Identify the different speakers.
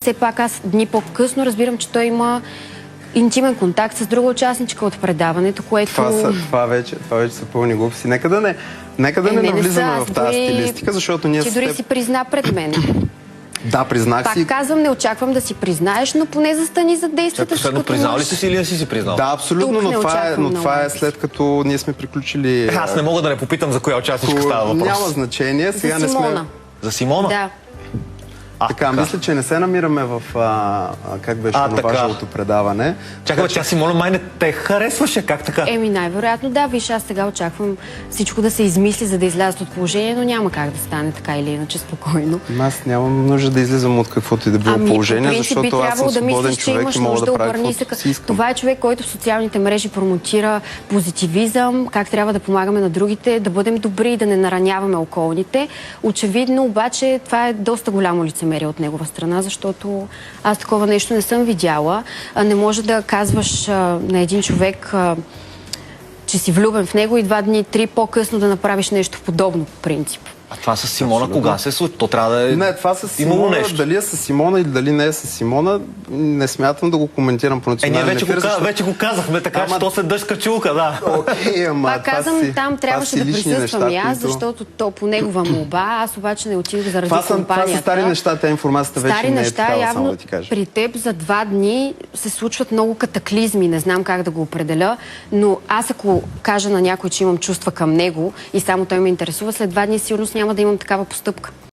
Speaker 1: Все пак аз дни по-късно разбирам, че той има интимен контакт с друга участничка от предаването, което...
Speaker 2: Това вече са пълни глупости. Нека да не навлизаме в тази стилистика, защото ние...
Speaker 1: Ти дори си призна пред мен.
Speaker 2: Да, признах си.
Speaker 1: Пак казвам, не очаквам да си признаеш, но поне застани за действията.
Speaker 3: Последно признал ли си или не си признал?
Speaker 2: Да, абсолютно, но това е след като ние сме приключили...
Speaker 3: Аз не мога да не попитам за коя участничка става въпрос.
Speaker 2: Няма значение.
Speaker 1: Сега за Симона.
Speaker 3: За Симона?
Speaker 1: Да.
Speaker 2: Така, мисля, че не се намираме в как беше новажалото предаване.
Speaker 3: Чакай, тя Симона май не те харесваше, как така?
Speaker 1: Най-вероятно да, виж, аз сега очаквам всичко да се измисли, за да излязат от положение, но няма как да стане така или иначе спокойно.
Speaker 2: Аз нямам нужда да излизам от каквото и да било положение, защото аз съм свободен човек и мога да правя каквото си искам.
Speaker 1: Това е човек, който в социалните мрежи промотира позитивизъм, как трябва да помагаме на другите, да бъдем добри, да не нараняваме околните. Очевидно, обаче, това е доста голямо лицемерие от негова страна, защото аз такова нещо не съм видяла. Не може да казваш на един човек, че си влюбен в него и 2 дни, 3 по-късно да направиш нещо подобно по принцип.
Speaker 3: А това с Симона кога се случи? То трябва да е...
Speaker 2: Не, това с Симона, дали е с Симона или дали не е с Симона, не смятам да го коментирам по национален ефир.
Speaker 3: Вече го казахме, така че то се дъжд качулка, да.
Speaker 1: Пак казвам, там трябваше да присъствам и аз, защото то по негова молба, аз обаче не отидох заради компанията.
Speaker 2: Това са стари неща, тя информацията вече не е такава, само да ти кажа.
Speaker 1: При теб за 2 дни се случват много катаклизми, не знам как да го определя, но аз ако кажа на някой, че имам чувства към него и само той ме интересува, след 2 дни сигурно няма да имам такава постъпка.